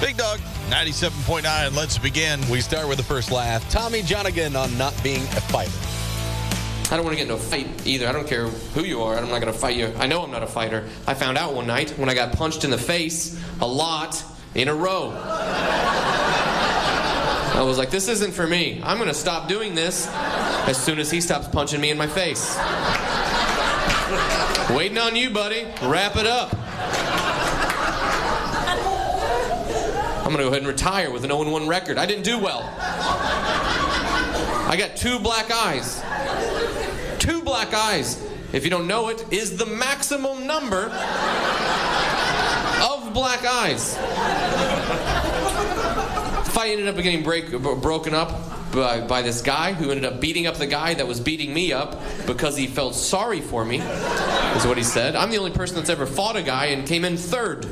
Big Dog, 97.9. Let's begin. We start with the first laugh. Tommy Johnigan on not being a fighter. I don't want to get into a fight either. I don't care who you are. I'm not going to fight you. I know I'm not a fighter. I found out one night when I got punched in the face a lot in a row. I was like, this isn't for me. I'm going to stop doing this as soon as he stops punching me in my face. Waiting on you, buddy. Wrap it up. I'm going to go ahead and retire with an 0-1 record. I didn't do well. I got 2 black eyes. 2 black eyes, if you don't know it, is the maximum number of black eyes. Fight ended up getting broken up by this guy who ended up beating up the guy that was beating me up because he felt sorry for me, is what he said. I'm the only person that's ever fought a guy and came in 3rd.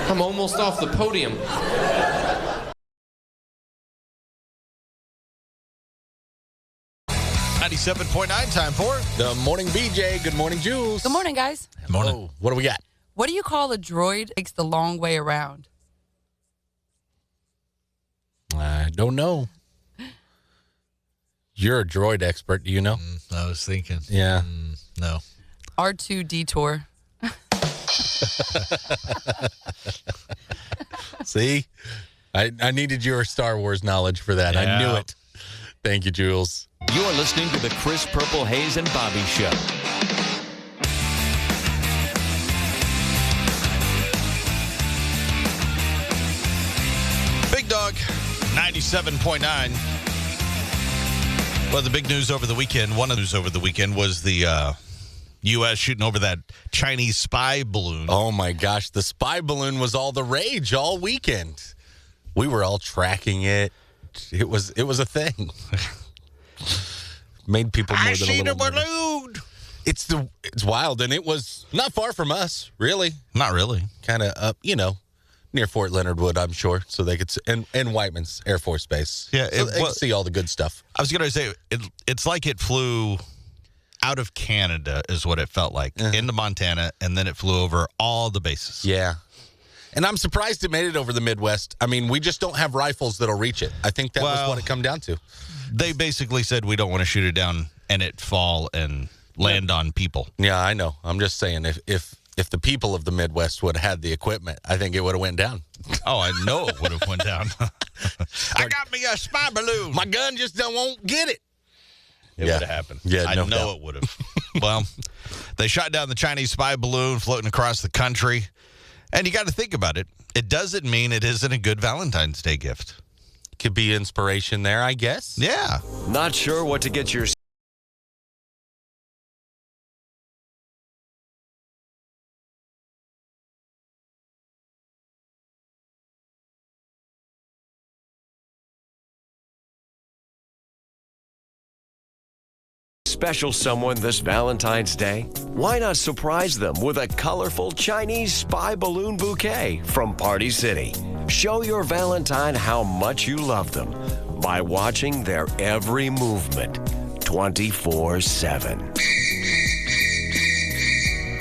I'm almost off the podium. .9 time for The Morning BJ. Good morning, Jules. Good morning, guys. Good morning. Oh, what do we got? What do you call a droid that takes the long way around? I don't know. You're a droid expert. Do you know? I was thinking. Yeah. No. R2 detour. See? I needed your Star Wars knowledge for that. Yeah. I knew it. Thank you, Jules. You're listening to the Chris Purple, Hayes, and Bobby Show. Big Dog, 97.9. Well, the big news over the weekend, one of the news over the weekend was the U.S. shooting over that Chinese spy balloon. Oh, my gosh. The spy balloon was all the rage all weekend. We were all tracking it. It was a thing. Made people more than a little balloon. It's wild, and it was not far from us, really. Not really. Kind of up, near Fort Leonard Wood, I'm sure, so they could and Whiteman's Air Force Base. Yeah, so they could see all the good stuff. I was going to say it's like it flew out of Canada, is what it felt like, into Montana, and then it flew over all the bases. Yeah. And I'm surprised it made it over the Midwest. I mean, we just don't have rifles that'll reach it. I think that was what it come down to. They basically said we don't want to shoot it down and it fall and land on people. Yeah, I know. I'm just saying if the people of the Midwest would have had the equipment, I think it would have went down. Oh, I know it would have went down. I got me a spy balloon. My gun just won't get it. It would have happened. Yeah, I know it would have. Well, they shot down the Chinese spy balloon floating across the country. And you got to think about it. It doesn't mean it isn't a good Valentine's Day gift. Could be inspiration there, I guess. Yeah. Not sure what to get your special someone this Valentine's Day? Why not surprise them with a colorful Chinese spy balloon bouquet from Party City? Show your Valentine how much you love them by watching their every movement 24/7.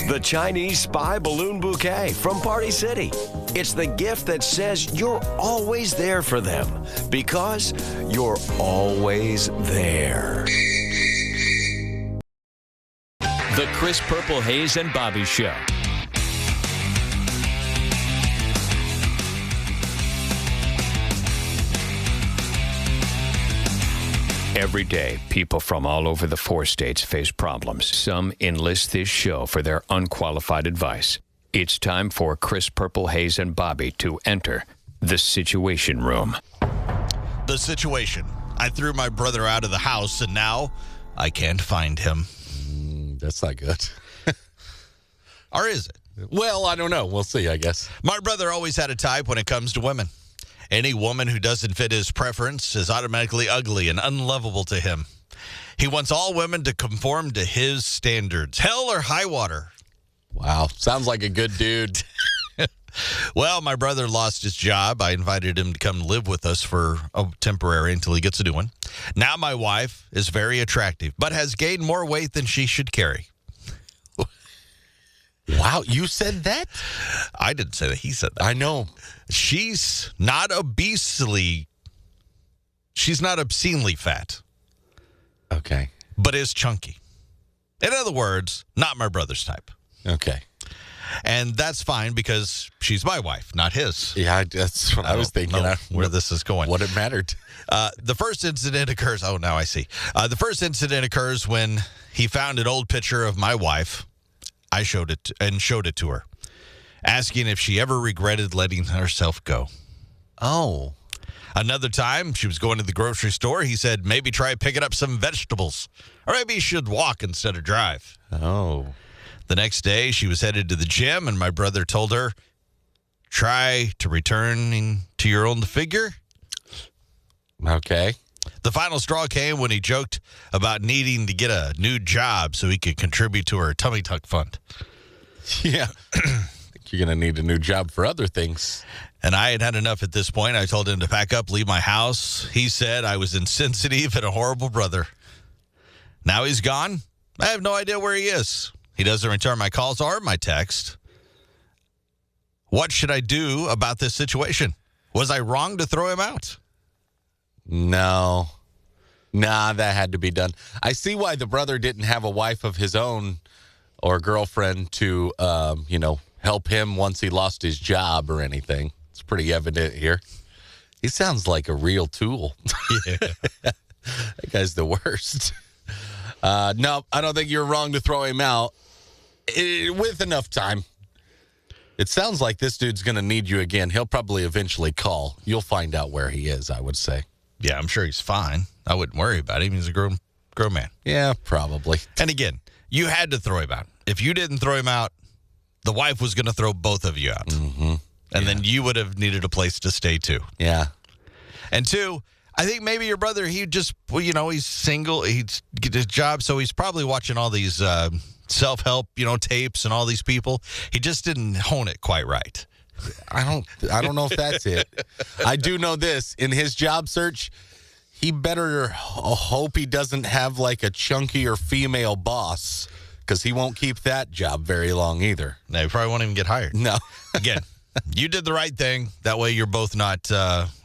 The Chinese Spy Balloon Bouquet from Party City. It's the gift that says you're always there for them because you're always there. The Chris Purple, Hayes, and Bobby Show. Every day, people from all over the 4 states face problems. Some enlist this show for their unqualified advice. It's time for Chris Purple, Hayes, and Bobby to enter the Situation Room. The situation. I threw my brother out of the house, and now I can't find him. That's not good. Or is it? Well, I don't know. We'll see, I guess. My brother always had a type when it comes to women. Any woman who doesn't fit his preference is automatically ugly and unlovable to him. He wants all women to conform to his standards, hell or high water. Wow. Sounds like a good dude. Well, my brother lost his job. I invited him to come live with us for temporary until he gets a new one. Now my wife is very attractive, but has gained more weight than she should carry. Wow, you said that? I didn't say that. He said that. I know. She's not obesely. She's not obscenely fat, Okay. but is chunky. In other words, not my brother's type. Okay. And that's fine because she's my wife, not his. Yeah, that's what I was don't thinking. know where this is going. What it mattered. The first incident occurs. Oh, now I see. The first incident occurs when he found an old picture of my wife. I showed it to her, asking if she ever regretted letting herself go. Oh. Another time, she was going to the grocery store. He said, maybe try picking up some vegetables, or maybe you should walk instead of drive. Oh. The next day, she was headed to the gym, and my brother told her, try to return to your own figure. Okay. The final straw came when he joked about needing to get a new job so he could contribute to her tummy tuck fund. Yeah. I think you're going to need a new job for other things. And I had had enough at this point. I told him to pack up, leave my house. He said I was insensitive and a horrible brother. Now he's gone. I have no idea where he is. He doesn't return my calls or my text. What should I do about this situation? Was I wrong to throw him out? No. Nah, that had to be done. I see why the brother didn't have a wife of his own or girlfriend to, help him once he lost his job or anything. It's pretty evident here. He sounds like a real tool. Yeah. That guy's the worst. No, I don't think you're wrong to throw him out with enough time. It sounds like this dude's going to need you again. He'll probably eventually call. You'll find out where he is, I would say. Yeah, I'm sure he's fine. I wouldn't worry about him. He's a grown man. Yeah, probably. And again, you had to throw him out. If you didn't throw him out, the wife was going to throw both of you out. Mm-hmm. And then you would have needed a place to stay too. Yeah. And two, I think maybe your brother, he just, he's single. He's get his job, so he's probably watching all these self-help, tapes and all these people. He just didn't hone it quite right. I don't know if that's it. I do know this. In his job search, he better hope he doesn't have like a chunkier female boss, because he won't keep that job very long either. No, he probably won't even get hired. No. Again, you did the right thing. That way you're both not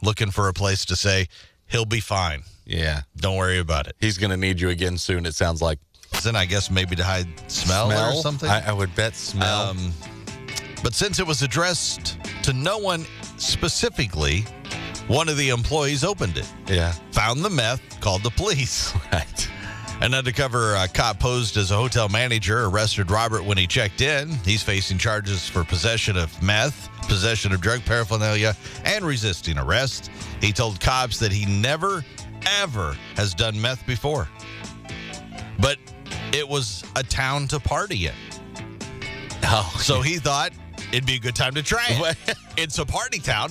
looking for a place to say, he'll be fine. Yeah. Don't worry about it. He's going to need you again soon, it sounds like. Then I guess maybe to hide smell or something. I would bet smell. But since it was addressed to no one specifically, one of the employees opened it. Yeah. Found the meth, called the police. Right. An undercover cop posed as a hotel manager arrested Robert when he checked in. He's facing charges for possession of meth, possession of drug paraphernalia, and resisting arrest. He told cops that he never, ever has done meth before. But it was a town to party in. Oh, So he thought it'd be a good time to try it. It's a party town.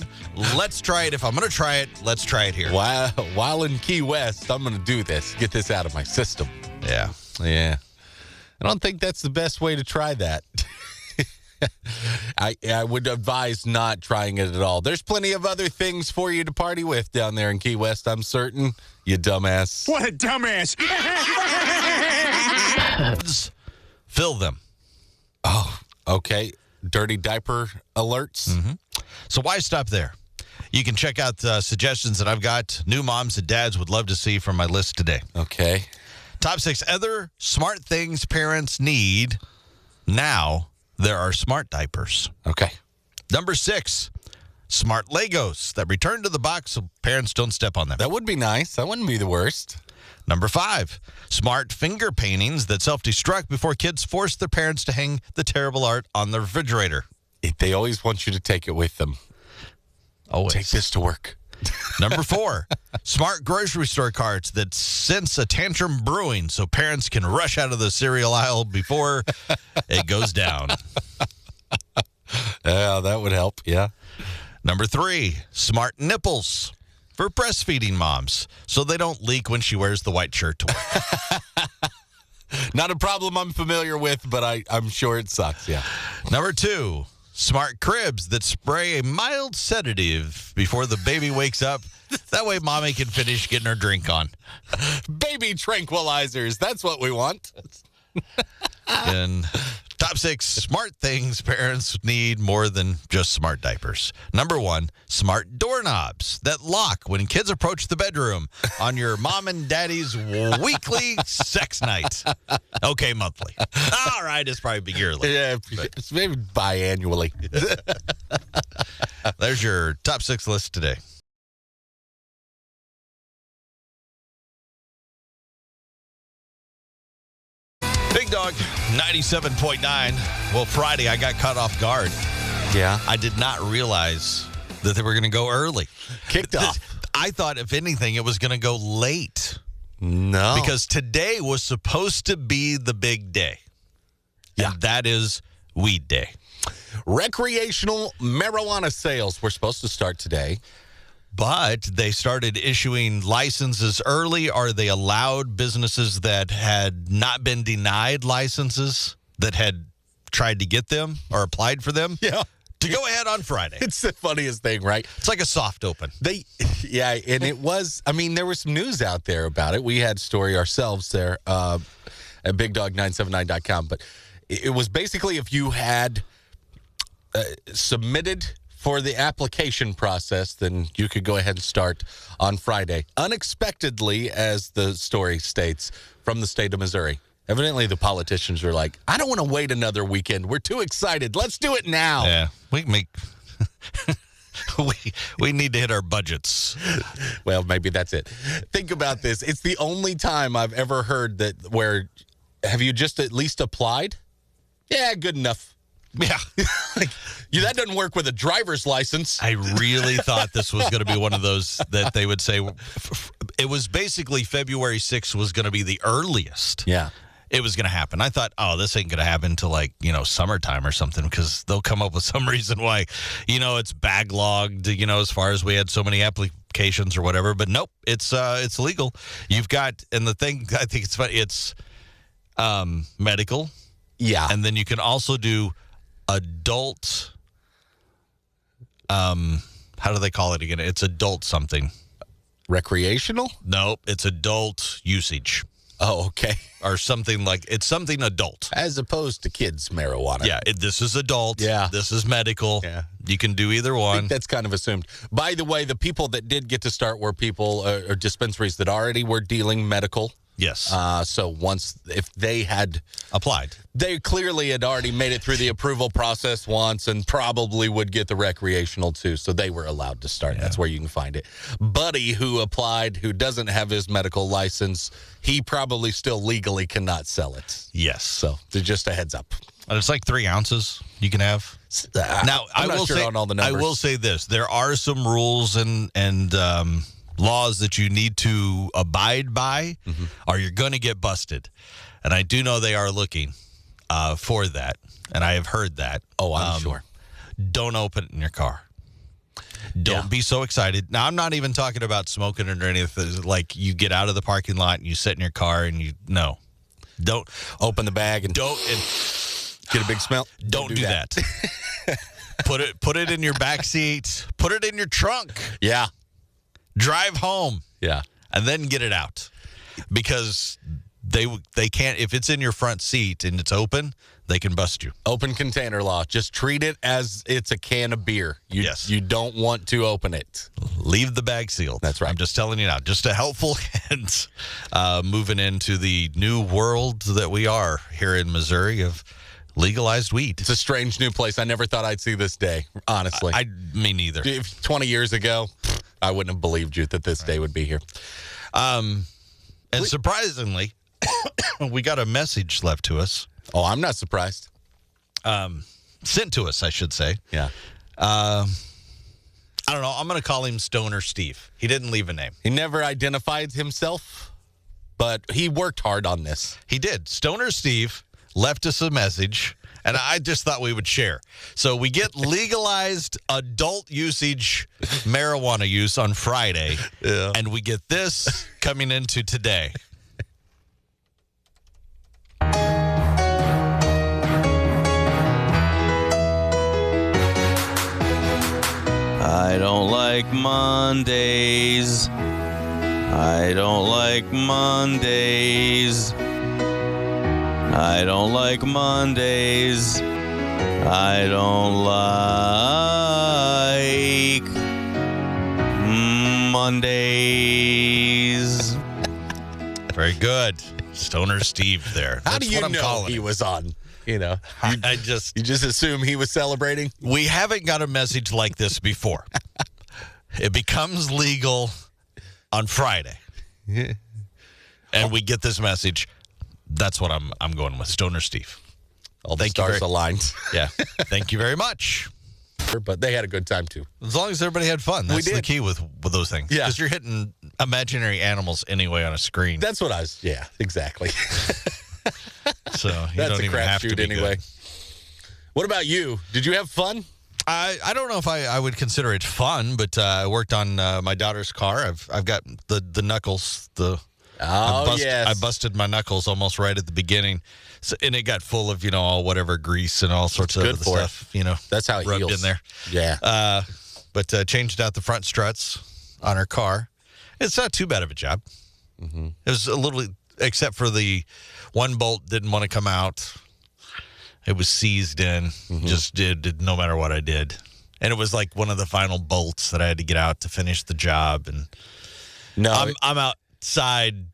Let's try it. If I'm going to try it, let's try it here. while in Key West, I'm going to do this. Get this out of my system. Yeah. Yeah. I don't think that's the best way to try that. I would advise not trying it at all. There's plenty of other things for you to party with down there in Key West, I'm certain. You dumbass. What a dumbass. Fill them. Oh, okay. Dirty diaper alerts. Mm-hmm. So why stop there? You can check out the suggestions that I've got. New moms and dads would love to see from my list today. Okay. Top 6 other smart things parents need. Now there are smart diapers. Okay. Number 6, smart Legos that return to the box so parents don't step on them. That would be nice. That wouldn't be the worst. Number 5, smart finger paintings that self-destruct before kids force their parents to hang the terrible art on the refrigerator. They always want you to take it with them. Always. Take this to work. Number 4, smart grocery store carts that sense a tantrum brewing so parents can rush out of the cereal aisle before it goes down. Yeah, that would help. Yeah. Number 3, smart nipples for breastfeeding moms so they don't leak when she wears the white shirt to work. Not a problem I'm familiar with, but I'm sure it sucks. Yeah. Number 2, smart cribs that spray a mild sedative before the baby wakes up. That way mommy can finish getting her drink on. Baby tranquilizers. That's what we want. And Top 6 smart things parents need more than just smart diapers. Number 1, smart doorknobs that lock when kids approach the bedroom on your mom and daddy's weekly sex night. Okay, monthly. All right, it's probably yearly. Yeah, it's maybe biannually. There's your top 6 list today. Big Dog, 97.9. Well, Friday, I got caught off guard. Yeah. I did not realize that they were going to go early. Kicked off. I thought, if anything, it was going to go late. No. Because today was supposed to be the big day. Yeah. And that is Weed Day. Recreational marijuana sales were supposed to start today. But they started issuing licenses early. Are they allowed businesses that had not been denied licenses, that had tried to get them or applied for them? Yeah. To go ahead on Friday. It's the funniest thing, right? It's like a soft open. And it was, there was some news out there about it. We had a story ourselves there at BigDog979.com. But it was basically if you had submitted for the application process, then you could go ahead and start on Friday. Unexpectedly, as the story states, from the state of Missouri. Evidently, the politicians were like, I don't want to wait another weekend. We're too excited. Let's do it now. Yeah, we can make... we need to hit our budgets. Well, maybe that's it. Think about this. It's the only time I've ever heard that where, have you just at least applied? Yeah, good enough. Yeah. That doesn't work with a driver's license. I really thought this was going to be one of those that they would say, it was basically February 6th was going to be the earliest. Yeah. It was going to happen. I thought, this ain't going to happen until summertime or something, because they'll come up with some reason why, it's backlogged, as far as we had so many applications or whatever. But nope, it's legal. You've got, and the thing I think it's funny, it's medical. Yeah. And then you can also do adult, how do they call it again? It's adult something. Recreational? Nope, it's adult usage. Oh, okay. Or something it's something adult. As opposed to kids' marijuana. Yeah, this is adult. Yeah. This is medical. Yeah. You can do either I one. think that's kind of assumed. By the way, the people that did get to start were people or dispensaries that already were dealing medical. Yes. So if they had applied, they clearly had already made it through the approval process once and probably would get the recreational too. So they were allowed to start. Yeah. That's where you can find it. Buddy, who applied, who doesn't have his medical license, he probably still legally cannot sell it. Yes. So just a heads up. And it's like 3 ounces you can have. Now, I'm not sure on all the numbers. I will say this. There are some rules and laws that you need to abide by, or you're going to get busted. And I do know they are looking for that, and I have heard that. Oh, I'm sure. Don't open it in your car. Don't be so excited. Now, I'm not even talking about smoking it or anything. Like, you get out of the parking lot and you sit in your car and don't open the bag and get a big smell. Don't do that. Put it in your back seat. Put it in your trunk. Yeah. Drive home. Yeah. And then get it out. Because they can't, if it's in your front seat and it's open, they can bust you. Open container law. Just treat it as it's a can of beer. You don't want to open it. Leave the bag sealed. That's right. I'm just telling you now. Just a helpful hint moving into the new world that we are here in Missouri of legalized weed. It's a strange new place. I never thought I'd see this day, honestly. Me neither. If 20 years ago, I wouldn't have believed you that this day would be here. And surprisingly, we got a message left to us. Oh, I'm not surprised. Sent to us, I should say. Yeah. I don't know. I'm going to call him Stoner Steve. He didn't leave a name. He never identified himself, but he worked hard on this. He did. Stoner Steve left us a message, and I just thought we would share. So we get legalized adult usage marijuana use on Friday, and we get this coming into today. I don't like Mondays. I don't like Mondays. I don't like Mondays. I don't like Mondays. Very good. Stoner Steve there. How do That's you what I'm know calling he it. was on? You know, I you just assume he was celebrating? we haven't got a message like this before. It becomes legal on Friday. And we get this message. That's what I'm going with. Stoner Steve. All the stars aligned. Yeah. Thank you very much. But they had a good time, too. As long as everybody had fun. That's the key with those things. Yeah. Because you're hitting imaginary animals anyway on a screen. That's what yeah, exactly. So you That's don't a even have to crapshoot be anyway. good. What about you? Did you have fun? I don't know if I would consider it fun, but I worked on my daughter's car. I've got the knuckles. I busted my knuckles almost right at the beginning, and it got full of all whatever grease and all sorts of stuff. That's how it rubbed heals. in there. Yeah. But changed out the front struts on her car. It's not too bad of a job. Mm-hmm. It was a little, except for the one bolt didn't want to come out. It was seized in. Mm-hmm. Just did no matter what I did. And it was like one of the final bolts that I had to get out to finish the job. And I'm outside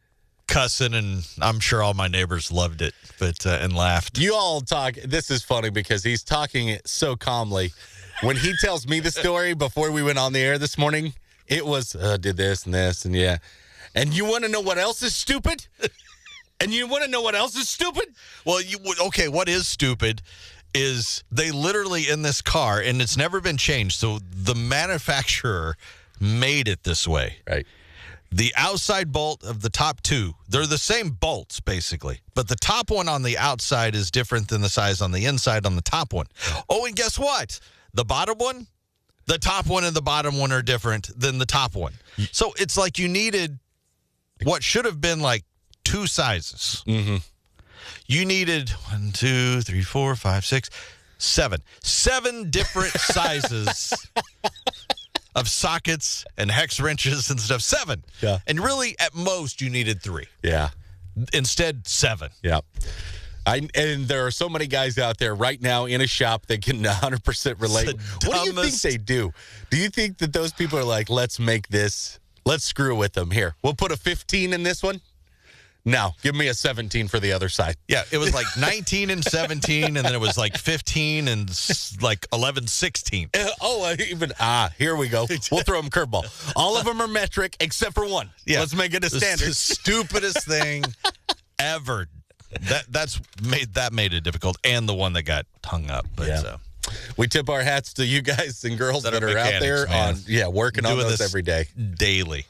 cussing, and I'm sure all my neighbors loved it, but and laughed. You all talk. This is funny because he's talking it so calmly. When he tells me the story before we went on the air this morning, it was did this and this and yeah. And you want to know what else is stupid? Well, okay, what is stupid is they literally in this car, and it's never been changed, so the manufacturer made it this way. Right. The outside bolt of the top two, they're the same bolts, basically. But the top one on the outside is different than the size on the inside on the top one. Oh, and guess what? The bottom one, the top one and the bottom one are different than the top one. So it's like you needed what should have been like two sizes. Mm-hmm. You needed 1, 2, 3, 4, 5, 6, 7. 7 different sizes of sockets and hex wrenches and stuff. 7. Yeah. And really, at most, you needed 3. Yeah. Instead, 7. Yeah. And there are so many guys out there right now in a shop that can 100% relate. What do you think they do? Do you think that those people are like, let's make this, let's screw with them here. We'll put a 15 in this one. No, give me a 17 for the other side. Yeah, it was like 19 and 17, and then it was like 15 and like 11, 16. Here we go. We'll throw them curveball. All of them are metric except for one. Yeah. Let's make it a standard. It's the stupidest thing ever. That made it difficult, and the one that got hung up. But yeah. We tip our hats to you guys and girls that are out there working on those every day. Daily.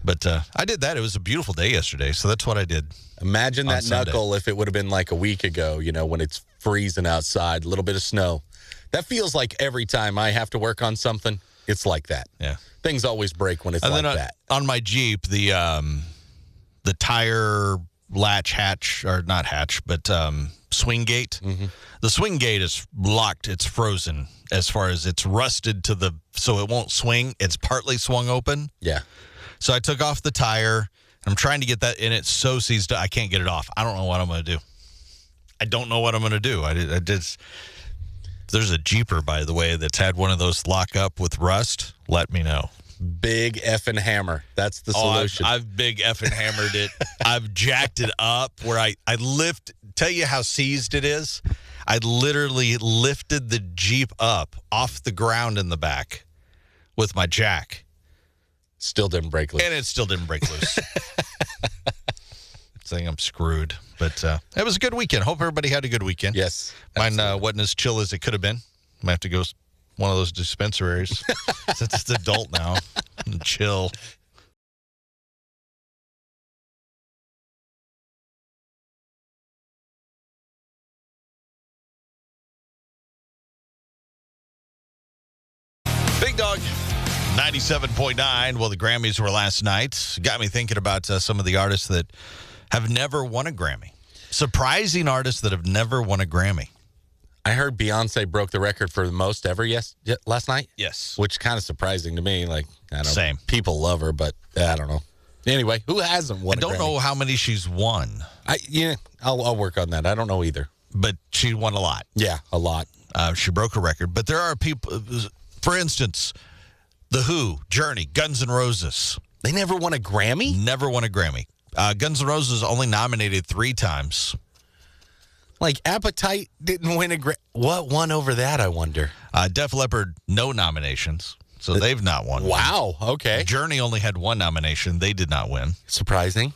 But I did that. It was a beautiful day yesterday, so that's what I did. Imagine that knuckle if it would have been like a week ago, when it's freezing outside, a little bit of snow. That feels like every time I have to work on something, it's like that. Yeah. Things always break when it's like that. On my Jeep, the tire latch hatch, or not hatch, but swing gate. Mm-hmm. The swing gate is locked. It's frozen as far as it's rusted so it won't swing. It's partly swung open. Yeah. So I took off the tire. I'm trying to get that in. It's so seized up, I can't get it off. I don't know what I'm going to do. There's a Jeeper, by the way, that's had one of those lock up with rust. Let me know. Big effing hammer. That's the solution. I've big effing hammered it. I've jacked it up where I tell you how seized it is. I literally lifted the Jeep up off the ground in the back with my jack. Still didn't break loose. And it still didn't break loose. Saying I'm screwed. But it was a good weekend. Hope everybody had a good weekend. Yes. Mine wasn't as chill as it could have been. Might have to go one of those dispensaries since it's adult now. And chill. Big Dog 97.9. Well, the Grammys were last night. Got me thinking about some of the artists that have never won a Grammy. Surprising artists that have never won a Grammy. I heard Beyonce broke the record for the most ever last night. Yes. Which is kind of surprising to me. Like, I don't know. Same. People love her, but I don't know. Anyway, who hasn't won? I don't know how many she's won, I'll work on that. I don't know either. but she won a lot. Yeah, a lot. She broke a record. But there are people, for instance, The Who, Journey, Guns N' Roses. They never won a Grammy? Never won a Grammy. Guns N' Roses only nominated 3 times. Like Appetite didn't win a Grammy. What won over that, I wonder? Def Leppard, no nominations. So they've not won. Wow, okay. Journey only had 1 nomination. They did not win. Surprising.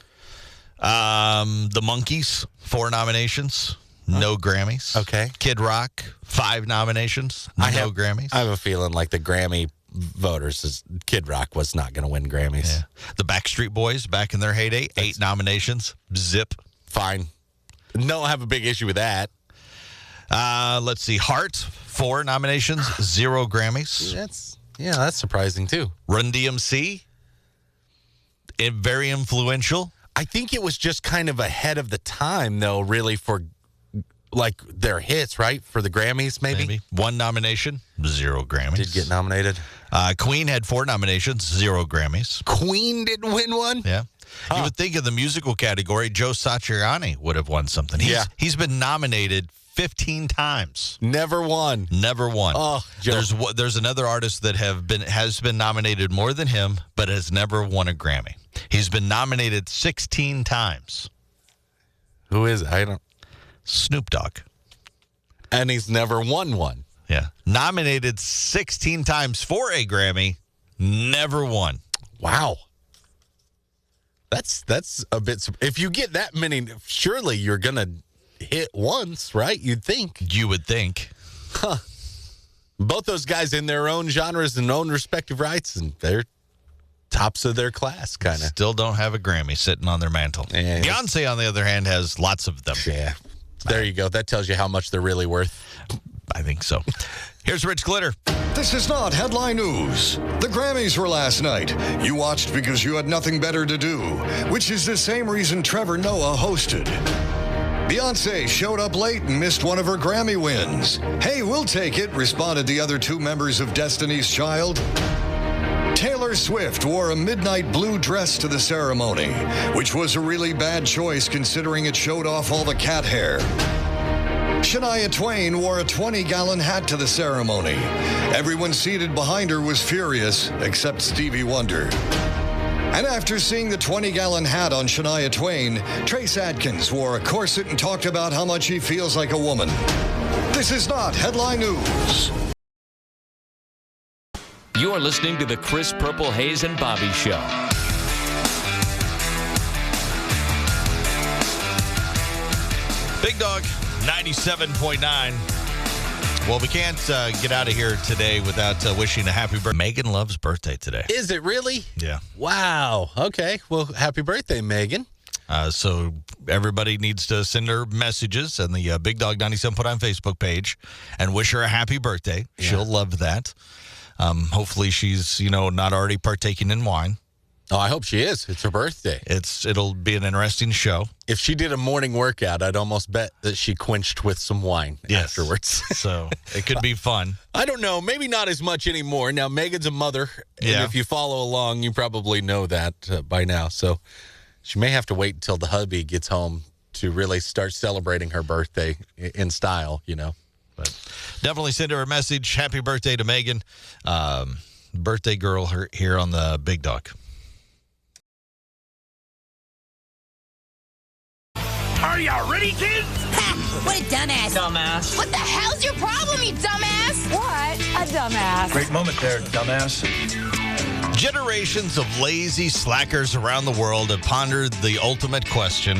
The Monkees, 4 nominations. No Grammys. Okay. Kid Rock, 5 nominations. No Grammys. I have a feeling like the Grammy voters, Kid Rock was not going to win Grammys. Yeah. The Backstreet Boys, back in their heyday, 8 nominations. Zip. Fine. Don't have a big issue with that. Let's see. Heart, 4 nominations, 0 Grammys. That's surprising too. Run DMC, very influential. I think it was just kind of ahead of the time, though, really, for like their hits, right? For the Grammys, maybe? 1 nomination, 0 Grammys. Did get nominated. Queen had 4 nominations, 0 Grammys. Queen didn't win one? Yeah. You would think in the musical category, Joe Satriani would have won something. He's been nominated 15 times. Never won. Never won. Oh, Joe. There's another artist that has been nominated more than him, but has never won a Grammy. He's been nominated 16 times. Who is it? I don't. Snoop Dogg. And he's never won one. Yeah. Nominated 16 times for a Grammy, never won. Wow. That's a bit. If you get that many, surely you're going to hit once, right? You'd think. You would think. Huh. Both those guys in their own genres and own respective rights, and they're tops of their class, kind of. Still don't have a Grammy sitting on their mantle. Yeah. Beyonce, on the other hand, has lots of them. Yeah. There you go. That tells you how much they're really worth. I think so. Here's Rich Glitter. This is not headline news. The Grammys were last night. You watched because you had nothing better to do, which is the same reason Trevor Noah hosted. Beyonce showed up late and missed one of her Grammy wins. Hey, we'll take it, responded the other 2 members of Destiny's Child. Taylor Swift wore a midnight blue dress to the ceremony, which was a really bad choice considering it showed off all the cat hair. Shania Twain wore a 20-gallon hat to the ceremony. Everyone seated behind her was furious, except Stevie Wonder. And after seeing the 20-gallon hat on Shania Twain, Trace Adkins wore a corset and talked about how much he feels like a woman. This is not headline news. You're listening to the Chris Purple Hayes and Bobby Show. Big Dog, 97.9. Well, we can't get out of here today without wishing a happy birthday. Megan Love's birthday today. Is it really? Yeah. Wow. Okay. Well, happy birthday, Megan. So everybody needs to send her messages on the Big Dog 97.9 Facebook page and wish her a happy birthday. Yeah. She'll love that. Hopefully she's, not already partaking in wine. Oh, I hope she is. It's her birthday. It'll be an interesting show. If she did a morning workout, I'd almost bet that she quenched with some wine afterwards. So it could be fun. I don't know. Maybe not as much anymore. Now, Megan's a mother. And if you follow along, you probably know that by now. So she may have to wait until the hubby gets home to really start celebrating her birthday in style, But definitely send her a message. Happy birthday to Megan. Birthday girl here on the Big Dog. Are y'all ready, kids? Ha! What a dumbass. Dumbass. What the hell's your problem, you dumbass? What? A dumbass. Great moment there, dumbass. Generations of lazy slackers around the world have pondered the ultimate question.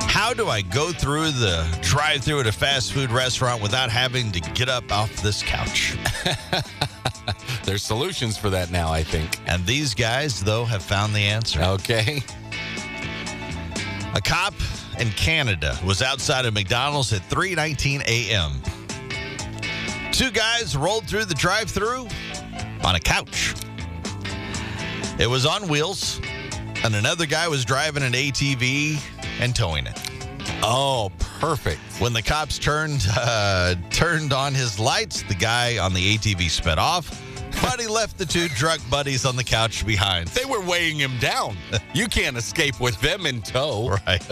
How do I go through the drive-thru at a fast food restaurant without having to get up off this couch? There's solutions for that now, I think. And these guys, though, have found the answer. Okay. A cop in Canada was outside of McDonald's at 3:19 a.m. 2 guys rolled through the drive-thru on a couch. It was on wheels, and another guy was driving an ATV and towing it. Oh, perfect. When the cops turned on his lights, the guy on the ATV sped off, But he left the two drug buddies on the couch behind. They were weighing him down. You can't escape with them in tow. Right.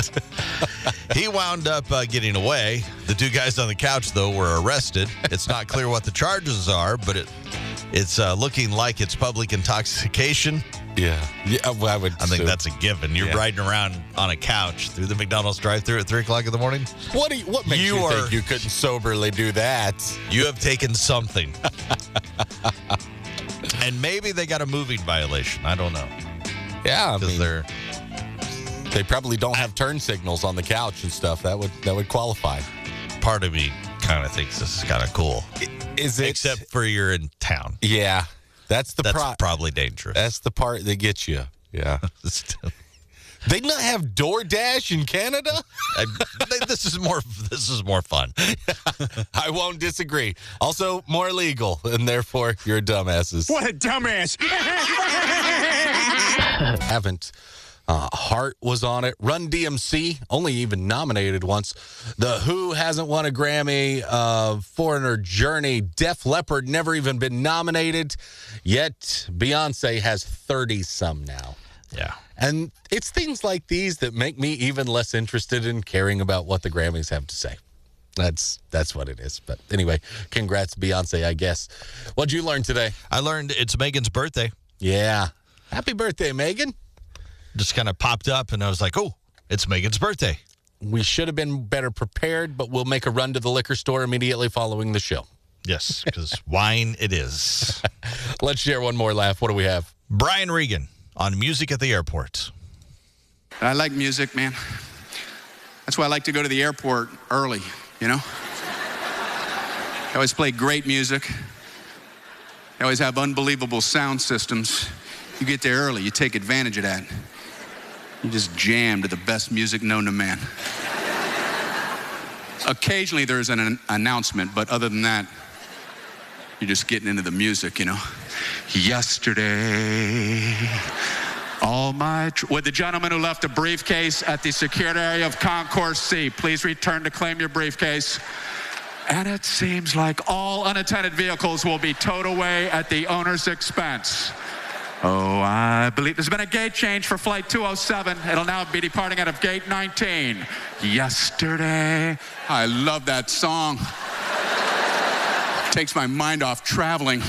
He wound up getting away. The two guys on the couch, though, were arrested. It's not clear what the charges are, but it's looking like it's public intoxication. Yeah, well, I think that's a given. You're riding around on a couch through the McDonald's drive-thru at 3 o'clock in the morning. What makes you think you couldn't soberly do that? You have taken something. And maybe they got a moving violation. I don't know. Yeah, I mean, they're... They probably don't have turn signals on the couch and stuff. That would qualify. Part of me kind of thinks this is kind of cool. Is it? Except for you're in town. Yeah. That's probably dangerous. That's the part that gets you. Yeah. They not have DoorDash in Canada? This is more fun. I won't disagree. Also, more legal, and therefore, you're dumbasses. What a dumbass! Haven't. Heart was on it. Run DMC, only even nominated once. The Who hasn't won a Grammy. Foreigner Journey. Def Leppard never even been nominated. Yet Beyonce has 30-some now. Yeah. And it's things like these that make me even less interested in caring about what the Grammys have to say. That's what it is. But anyway, congrats, Beyonce, I guess. What'd you learn today? I learned it's Megan's birthday. Yeah. Happy birthday, Megan. Just kind of popped up, and I was like, oh, it's Megan's birthday. We should have been better prepared, but we'll make a run to the liquor store immediately following the show. Yes, because wine it is. Let's share one more laugh. What do we have? Brian Regan on Music at the Airport. I like music, man. That's why I like to go to the airport early, you know? I always play great music. I always have unbelievable sound systems. You get there early, you take advantage of that. You just jam to the best music known to man. Occasionally there's an announcement, but other than that, you're just getting into the music, you know? Yesterday, would the gentleman who left a briefcase at the security area of Concourse C please return to claim your briefcase? And it seems like all unattended vehicles will be towed away at the owner's expense. Oh, I believe there's been a gate change for flight 207. It'll now be departing out of gate 19. Yesterday. I love that song. Takes my mind off traveling.